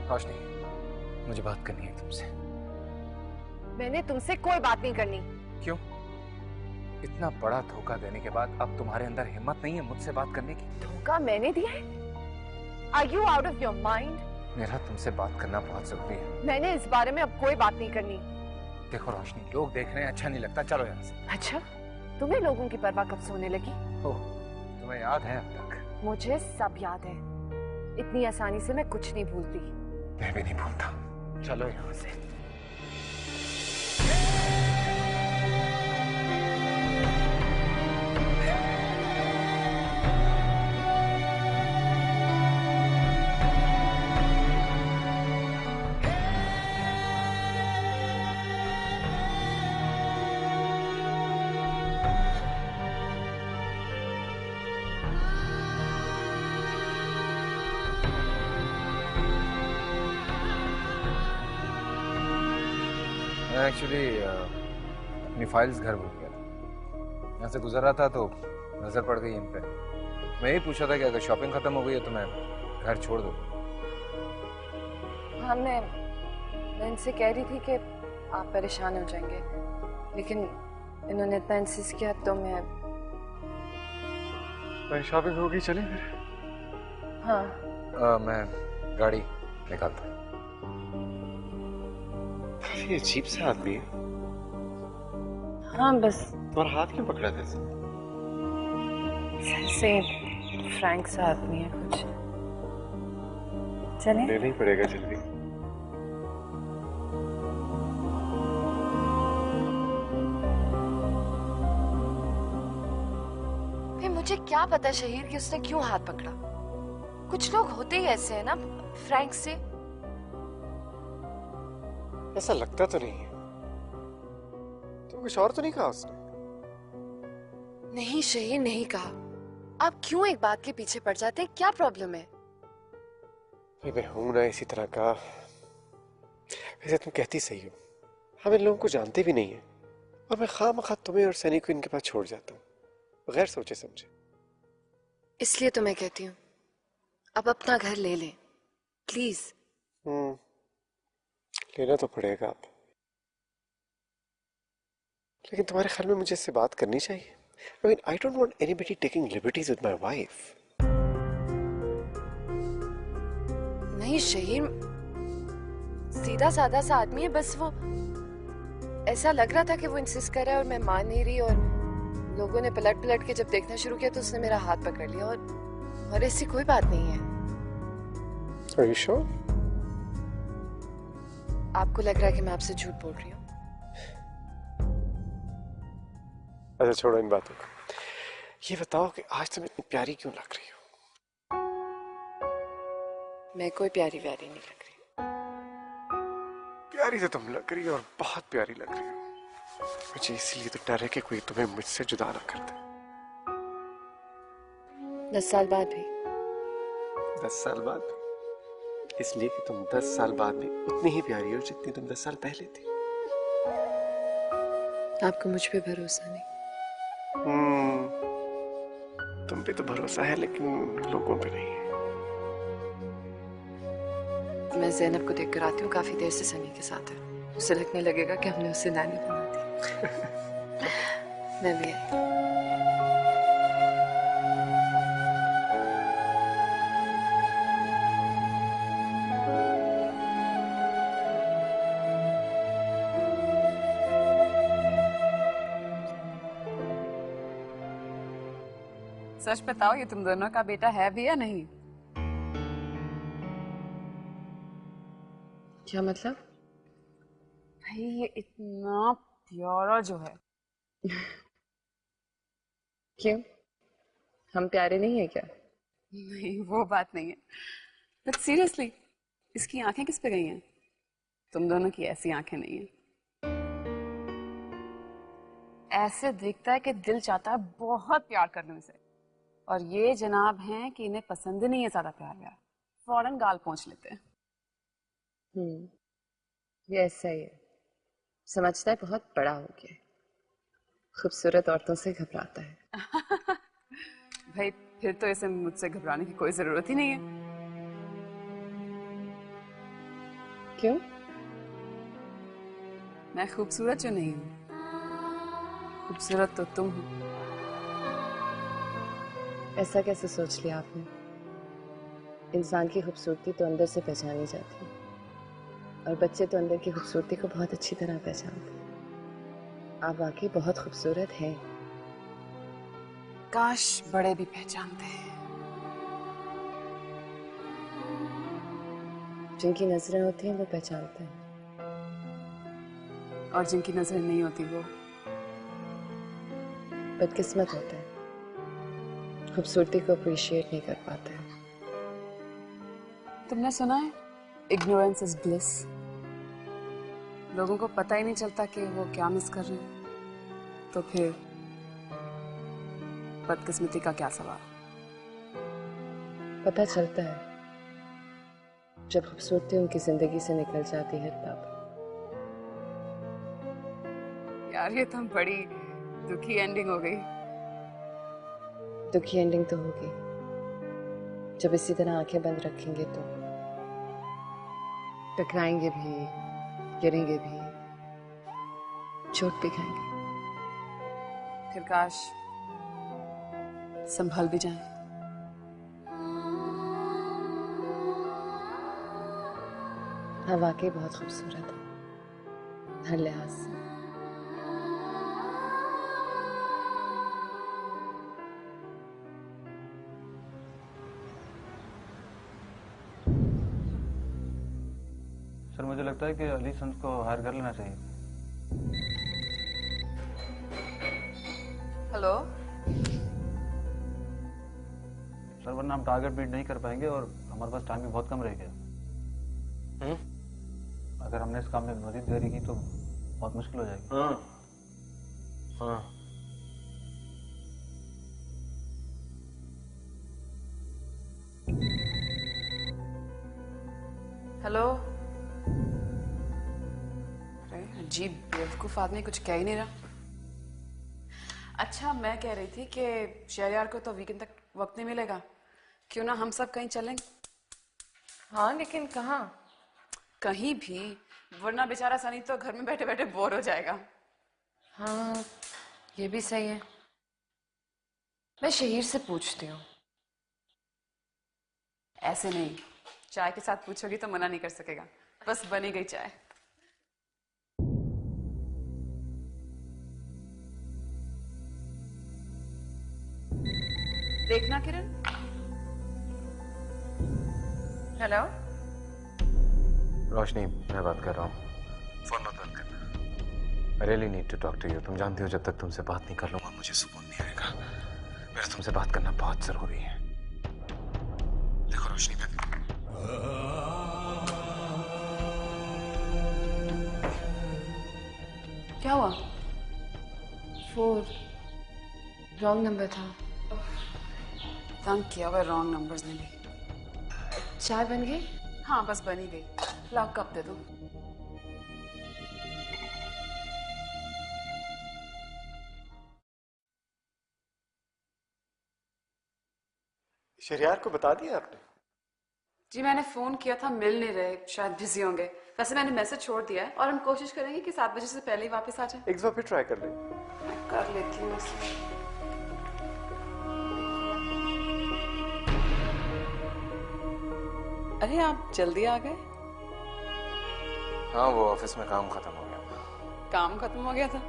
रोशनी, मुझे बात करनी है तुमसे। मैंने तुमसे कोई बात नहीं करनी। क्यों? इतना बड़ा धोखा देने के बाद अब तुम्हारे अंदर हिम्मत नहीं है मुझसे बात करने की? धोखा मैंने दिया है? Are you out of your mind? मेरा तुमसे बात करना बहुत जरूरी है। मैंने इस बारे में अब कोई बात नहीं करनी। देखो रोशनी, लोग देख रहे हैं, अच्छा नहीं लगता, चलो यहाँ से। अच्छा, तुम्हें लोगों की परवाह कब सोने लगी? ओह, तुम्हें याद है अब तक? मुझे सब याद है। इतनी आसानी से मैं कुछ नहीं भूलती। मैं भी नहीं भूलता। चलो यहाँ से। मैं एक्चुअली अपनी फाइल्स घर भूल गया था। यहाँ से गुजर रहा था तो नजर पड़ गई इन पे। मैं यही पूछा था कि अगर शॉपिंग खत्म हो गई है तो मैं घर छोड़ दूँ। हाँ, मैं इनसे कह रही थी कि आप परेशान हो जाएंगे, लेकिन इन्होंने इतना इंसिस्ट किया तो मैं शॉपिंग हो गई, चलें फिर? हाँ। मैं गाड़ी निकालता हूँ। ये अजीब सा आदमी है। हाँ बस तुम्हारा हाथ क्यों पकड़ा था? ऐसे फ्रैंक सा आदमी है कुछ। चलें? लेना ही पड़ेगा जल्दी। फिर मुझे क्या पता शहीर कि उसने क्यों हाथ पकड़ा। कुछ लोग होते ही ऐसे हैं ना, फ्रैंक से। ऐसा लगता तो नहीं है। तुम कुछ और तो नहीं कहा उसने? नहीं शहीर, नहीं कहा। आप क्यों एक बात के पीछे पड़ जाते हैं? क्या प्रॉब्लम है? मैं हूं ना इसी तरह का। वैसे तुम कहती सही हो, हम इन लोगों को जानते भी नहीं है और मैं खामखा तुम्हें और सनी को इनके पास छोड़ जाता हूँ बगैर सोचे समझे। इसलिए तो मैं कहती हूँ अब अपना घर ले लें प्लीज। लेना तो पड़ेगा अब, लेकिन तुम्हारे ख्याल में मुझे इससे बात करनी चाहिए? I mean, I don't want anybody taking liberties with my wife. नहीं शहीर, सीधा साधा सा आदमी है, बस वो ऐसा लग रहा था कि वो इंसिस्ट कर रहा है और मैं मान नहीं रही, और लोगों ने पलट पलट के जब देखना शुरू किया तो उसने मेरा हाथ पकड़ लिया, और ऐसी कोई बात नहीं है। Are you sure? आपको लग रहा है कि मैं आपसे झूठ बोल रही हूँ? अच्छा छोड़ो इन बातों को। ये बताओ कि आज तुम इतनी प्यारी क्यों लग रही हो? मैं कोई प्यारी व्यारी नहीं लग रही। प्यारी तो तुम लग रही हो और बहुत प्यारी लग रही हो। मुझे इसलिए तो डर है कि कोई तुम्हें मुझसे जुदा ना कर दे। 10 साल बाद भी? 10 साल बाद भी? इसलिए कि तुम 10 साल बाद भी उतनी ही प्यारी हो जितनी तुम 10 साल पहले थी। आपको मुझ पे भरोसा नहीं? तुम पे तो भरोसा है लेकिन लोगों पे नहीं है। मैं ज़ैनब को देख कर आती हूँ, काफी देर से सनी के साथ है। उसे लगने लगेगा कि हमने उसे नानी बना दी। मैं भी आई। सच बताओ, ये तुम दोनों का बेटा है भी या नहीं? क्या मतलब? भाई ये इतना प्यारा जो है। क्यों, हम प्यारे नहीं है क्या? नहीं वो बात नहीं है, बट सीरियसली इसकी आंखें किस पे गई हैं? तुम दोनों की ऐसी आंखें नहीं है। ऐसे दिखता है कि दिल चाहता है बहुत प्यार कर लूं इसे, और ये जनाब हैं कि इन्हें पसंद नहीं है ज्यादा प्यार व्यार, फौरन गाल पोंछ लेते हैं। ये ऐसा ही है, समझता है बहुत बड़ा हो गया, खूबसूरत औरतों से घबराता है। भाई फिर तो इसे मुझसे घबराने की कोई जरूरत ही नहीं है। क्यों? मैं खूबसूरत जो नहीं हूँ, खूबसूरत तो तुम हो। ऐसा कैसे सोच लिया आपने? इंसान की खूबसूरती तो अंदर से पहचानी जाती है, और बच्चे तो अंदर की खूबसूरती को बहुत अच्छी तरह पहचानते हैं। आप वाकई बहुत खूबसूरत हैं। काश बड़े भी पहचानते हैं। जिनकी नजरें होती हैं वो पहचानते हैं। और जिनकी नजरें नहीं होती वो बदकिस्मत होते हैं, खूबसूरती को अप्रिशिएट नहीं कर पाते हैं। तुमने सुना है, इग्नोरेंस इज ब्लिस। लोगों को पता ही नहीं चलता कि वो क्या मिस कर रहे हैं, तो फिर बदकिस्मती का क्या सवाल। पता चलता है जब खूबसूरती उनकी जिंदगी से निकल जाती है तब। यार ये तो बड़ी दुखी एंडिंग हो गई। दुखी एंडिंग तो होगी जब इसी तरह आंखें बंद रखेंगे तो। टकराएंगे भी, गिरेंगे भी, चोट भी खाएंगे। फिर काश संभल भी जाए। हाँ वाकई बहुत खूबसूरत है हर लिहाज से। सर मुझे लगता है कि अली संस को हायर कर लेना चाहिए। हेलो। सर वरना हम टारगेट बीट नहीं कर पाएंगे और हमारे पास टाइम भी बहुत कम रह गया। अगर हमने इस काम में मजीद देरी की तो बहुत मुश्किल हो जाएगी। हाँ। हेलो। अरे अजीब बेवकूफ आदमी, कुछ कह ही नहीं रहा। अच्छा मैं कह रही थी कि शहरयार को तो वीकेंड तक वक्त नहीं मिलेगा, क्यों ना हम सब कहीं चलें। हाँ लेकिन कहाँ? कहीं भी, वरना बेचारा सनी तो घर में बैठे बैठे बोर हो जाएगा। हाँ ये भी सही है। मैं शहीर से पूछती हूँ। ऐसे नहीं, चाय के साथ पूछोगी तो मना नहीं कर सकेगा। बस बनी गई चाय। देखना किरण। हेलो। रोशनी, मैं बात कर रहा हूँ। फोन मत बंद करना। I really need to talk to you. तुम जानती हो जब तक तुमसे बात नहीं कर लूंगा मुझे सुकून नहीं आएगा। मेरा तुमसे बात करना बहुत जरूरी है। देखो रोशनी, मैं क्या हुआ? 4 रॉन्ग नंबर था। तंग किया हुआ रॉन्ग नंबर्स ने भी। चाय बन गई? हाँ बस बनी गई। लाओ कप दे दो। शहरयार को बता दिया आपने? जी मैंने फोन किया था, मिल नहीं रहे, शायद बिजी होंगे। वैसे मैंने मैसेज छोड़ दिया है और हम कोशिश करेंगे कि 7 बजे से पहले ही वापस आ जाए। एक बार फिर ट्राई कर लें। मैं कर लेती हूँ इसे। अरे आप जल्दी आ गए। हाँ, वो ऑफिस में काम खत्म हो गया। काम खत्म हो गया था?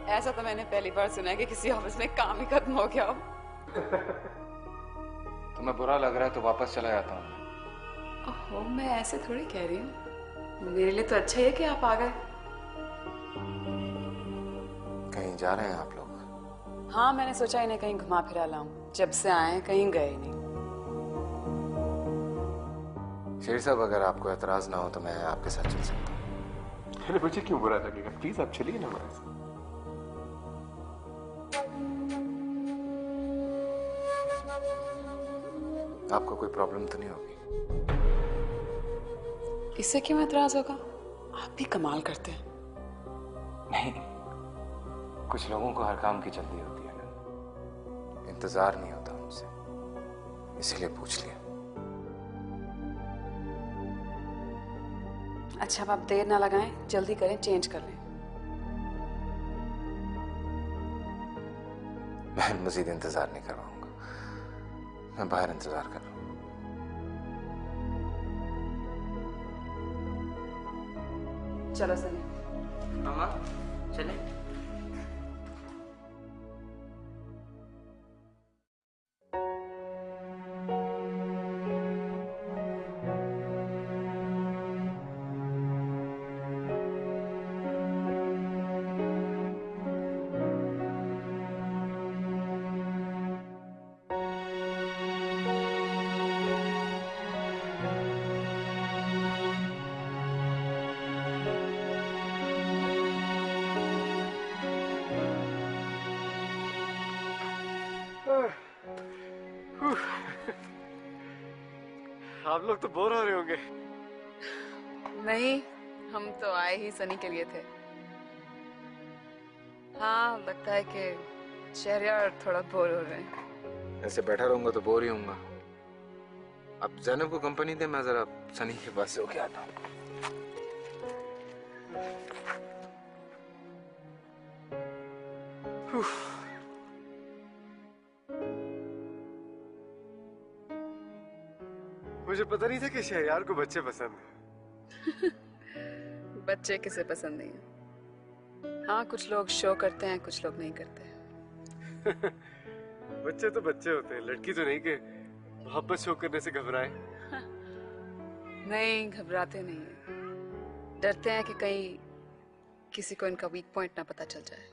ऐसा तो मैंने पहली बार सुना है कि किसी ऑफिस में काम ही खत्म हो गया हो। तुम्हें बुरा लग रहा है तो वापस चला जाता हूँ। ओहो, मैं ऐसे थोड़ी कह रही हूँ। मेरे लिए तो अच्छा ही है कि आप आ गए। कहीं जा रहे हैं आप लोग? हाँ मैंने सोचा इन्हें कहीं घुमा फिरा लाऊं। जब से आए हैं कहीं गए नहीं। शेर साहब, अगर आपको एतराज ना हो तो मैं आपके साथ चल सकता हूँ। अरे मुझे क्यों बुरा लगेगा, प्लीज आप चलिए ना हमारे साथ। आपको कोई प्रॉब्लम तो नहीं होगी? इससे क्यों एतराज होगा? आप भी कमाल करते हैं। नहीं, कुछ लोगों को हर काम की जल्दी होती है ना, इंतजार नहीं होता उनसे, इसलिए पूछ लिया। अच्छा, अब आप देर ना लगाएं, जल्दी करें, चेंज कर लें। मैं मजीद इंतजार नहीं करवाऊंगा, मैं बाहर इंतजार कर रहा हूँ। चलो सनी। मामा चले। आप लोग तो बोर हो रहे होंगे। नहीं, हम तो आए ही सनी के लिए थे। हाँ, लगता है कि शहरयार थोड़ा बोर हो रहे हैं। ऐसे बैठा रहूंगा तो बोर ही होऊंगा। अब जैनब को कंपनी दे, मैं जरा सनी के पास से होके आता हूँ। मुझे पता नहीं था कि शहरयार को बच्चे पसंद हैं। बच्चे किसे पसंद नहीं है? हाँ, कुछ लोग शो करते हैं, कुछ लोग नहीं करते। बच्चे तो बच्चे होते हैं, लड़की तो नहीं कि मोहब्बत शो करने से घबराए। नहीं, घबराते नहीं है, डरते हैं कि कहीं किसी को इनका वीक पॉइंट ना पता चल जाए।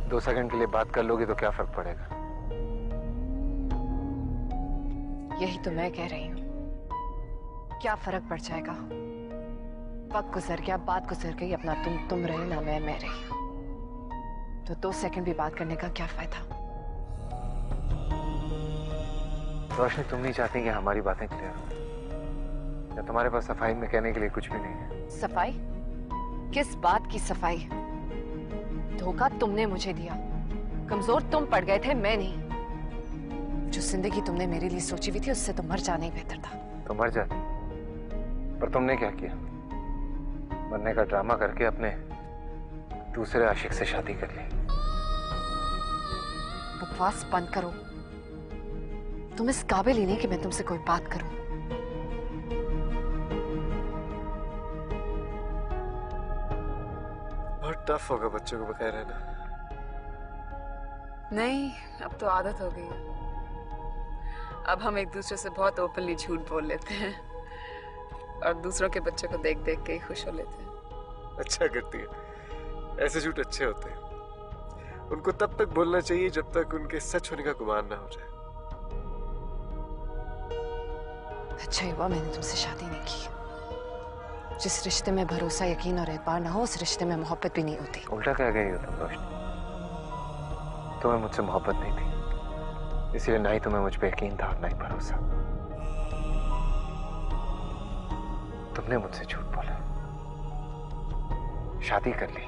2 सेकंड के लिए बात कर लोगी तो क्या फर्क पड़ेगा? यही तो मैं कह रही हूँ, क्या फर्क पड़ जाएगा? वक्त गुजर गया, बात गुजर गई, अपना तुम रहे ना मैं रही, तो 2 सेकंड भी बात करने का क्या फायदा? रोशनी, तुम नहीं चाहती कि हमारी बातें क्लियर हो? या तुम्हारे पास सफाई में कहने के लिए कुछ भी नहीं है? सफाई? किस बात की सफाई? धोखा तुमने मुझे दिया, कमजोर तुम पड़ गए थे, मैं नहीं। जो जिंदगी तुमने मेरे लिए सोची हुई थी उससे तो मर जाना ही बेहतर था। तो मर जाती, पर तुमने क्या किया? मरने का ड्रामा करके अपने दूसरे आशिक से शादी कर ली। बकवास बंद करो, तुम इस काबिल ही नहीं कि मैं तुमसे कोई बात करूं। बहुत टफ होगा बच्चों को बकाया रहना। नहीं, अब तो आदत हो गई है। अब हम एक दूसरे से बहुत ओपनली झूठ बोल लेते हैं और दूसरों के बच्चों को देख देख के ही खुश हो लेते हैं। अच्छा करती है, ऐसे झूठ अच्छे होते हैं। उनको तब तक बोलना चाहिए जब तक उनके सच होने का गुमान ना हो जाए। अच्छा हुआ मैंने तुमसे शादी नहीं की। जिस रिश्ते में भरोसा, यकीन और एतबार ना हो, उस रिश्ते में मोहब्बत भी नहीं होती। उल्टा कह गई हो तुम रोशनी। तुम्हें मुझसे मोहब्बत नहीं थी, इसलिए ना ही तुम्हें मुझ पे यकीन था और ना ही भरोसा। तुमने मुझसे झूठ बोला, शादी कर ली,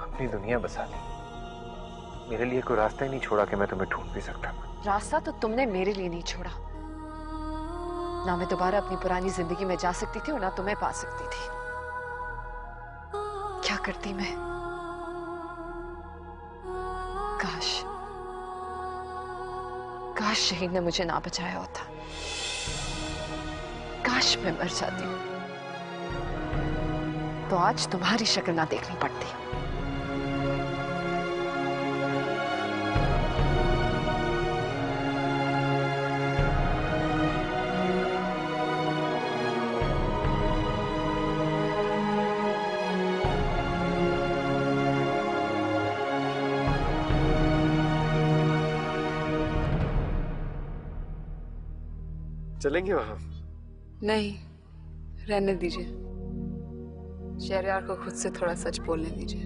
अपनी दुनिया बसा ली। मेरे लिए कोई रास्ता ही नहीं छोड़ा कि मैं तुम्हें ढूंढ भी सकता था। रास्ता तो तुमने मेरे लिए नहीं छोड़ा। ना मैं दोबारा अपनी पुरानी जिंदगी में जा सकती थी और ना तुम्हें पा सकती थी। क्या करती मैं? काश काश शहीद ने मुझे ना बचाया होता। काश मैं मर जाती, तो आज तुम्हारी शक्ल ना देखनी पड़ती। चलेंगे वहां? नहीं, रहने दीजिए। शहरयार को खुद से थोड़ा सच बोलने दीजिए।